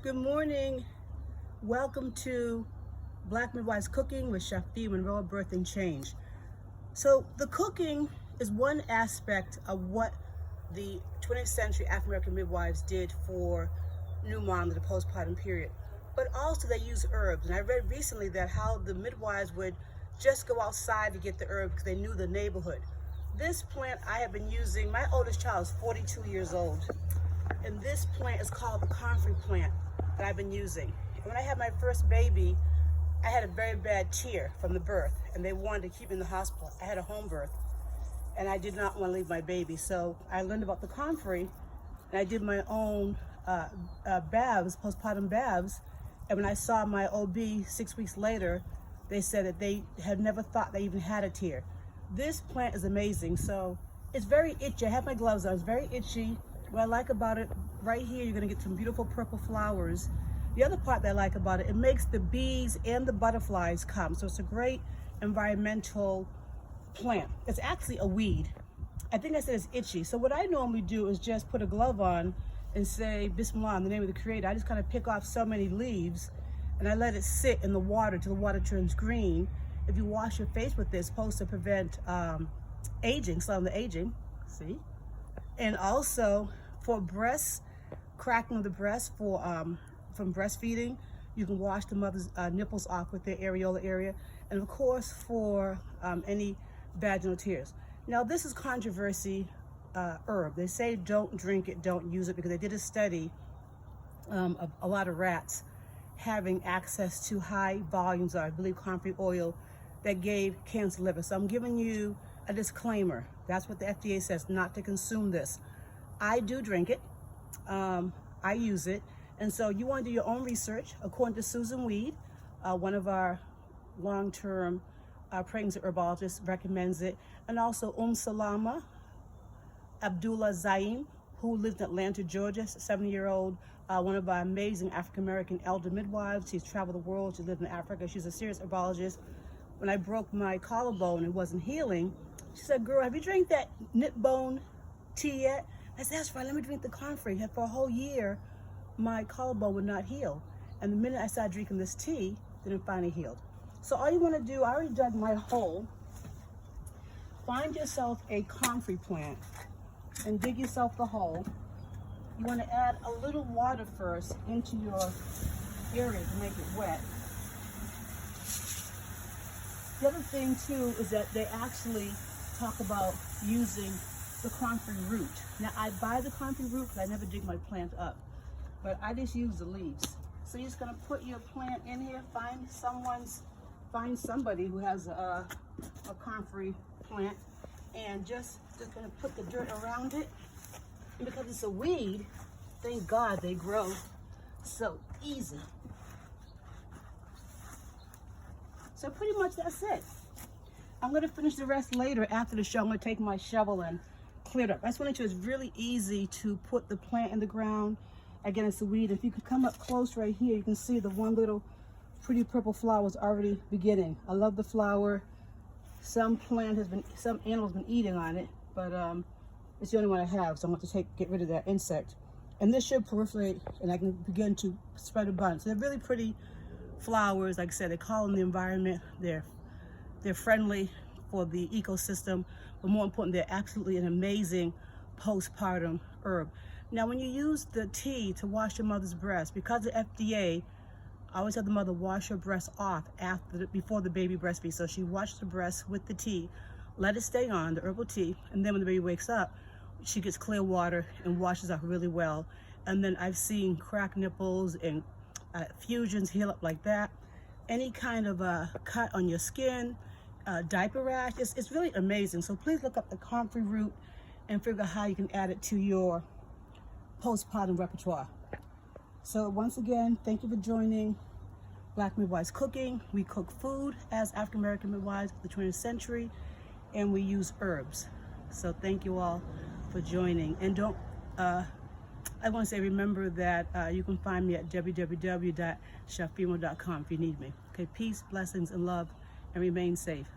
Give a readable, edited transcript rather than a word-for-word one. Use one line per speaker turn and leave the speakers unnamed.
Good morning. Welcome to Black Midwives Cooking with Chef B, Monroe Birth and Change. So the cooking is one aspect of what the 20th century African American midwives did for new moms in the postpartum period. But also they use herbs. And I read recently that how the midwives would just go outside to get the herbs because they knew the neighborhood. This plant I have been using, my oldest child is 42 years old. And this plant is called the Comfrey plant that I've been using. And when I had my first baby, I had a very bad tear from the birth, and they wanted to keep me in the hospital. I had a home birth, and I did not want to leave my baby. So I learned about the Comfrey, and I did my own BAVs, postpartum BAVs. And when I saw my OB 6 weeks later, they said that they had never thought they even had a tear. This plant is amazing. So it's very itchy. I have my gloves on. It's very itchy. What I like about it, right here, you're gonna get some beautiful purple flowers. The other part that I like about it, it makes the bees and the butterflies come. So it's a great environmental plant. It's actually a weed. I think I said it's itchy. So what I normally do is just put a glove on and say, Bismillah, in the name of the Creator. I just kind of pick off so many leaves and I let it sit in the water till the water turns green. If you wash your face with this, it's supposed to prevent aging, slowing the aging, see? And also for breast, cracking of the breast from breastfeeding, you can wash the mother's nipples off with their areola area. And of course for any vaginal tears. Now this is controversy herb. They say don't drink it, don't use it, because they did a study of a lot of rats having access to high volumes of, I believe, comfrey oil that gave cancer liver. So I'm giving you a disclaimer. That's what the FDA says, not to consume this. I do drink it. I use it. And so you want to do your own research. According to Susan Weed, one of our long-term pregnancy herbologists recommends it. And also Salama Abdullah Zaim, who lives in Atlanta, Georgia, 70-year-old, one of our amazing African-American elder midwives. She's traveled the world. She lived in Africa. She's a serious herbologist. When I broke my collarbone and wasn't healing, she said, girl, have you drank that knit bone tea yet? I said, that's right, let me drink the Comfrey. For a whole year, my collarbone would not heal. And the minute I started drinking this tea, then it finally healed. So all you wanna do, I already dug my hole. Find yourself a Comfrey plant and dig yourself the hole. You wanna add a little water first into your area to make it wet. The other thing too is that they actually talk about using the Comfrey root. Now I buy the Comfrey root because I never dig my plant up, but I just use the leaves. So you're just gonna put your plant in here, find somebody who has a Comfrey plant, and just gonna put the dirt around it. And because it's a weed, thank God they grow so easy. So pretty much that's it. I'm gonna finish the rest later after the show. I'm gonna take my shovel and clear it up. I just want to show it's really easy to put the plant in the ground. Again, it's a weed. If you could come up close right here, you can see the one little pretty purple flower is already beginning. I love the flower. Some animal's been eating on it, but it's the only one I have, so I'm going to get rid of that insect. And this should proliferate, and I can begin to spread a bunch. So they're really pretty flowers. Like I said, they call them the environment. They're friendly for the ecosystem, but more important, they're absolutely an amazing postpartum herb. Now, when you use the tea to wash your mother's breast, because of FDA, I always have the mother wash her breast off before the baby breastfeeds. So she washes the breast with the tea, let it stay on, the herbal tea, and then when the baby wakes up, she gets clear water and washes off really well. And then I've seen cracked nipples and fusions heal up like that. Any kind of cut on your skin, diaper rash, it's really amazing. So please look up the Comfrey root and figure out how you can add it to your postpartum repertoire. So once again, thank you for joining Black Midwives Cooking. We cook food as African American midwives of the 20th century, and we use herbs. So thank you all for joining. And I want to say, remember that you can find me at www.chefbimo.com if you need me. Okay, peace, blessings, and love, and remain safe.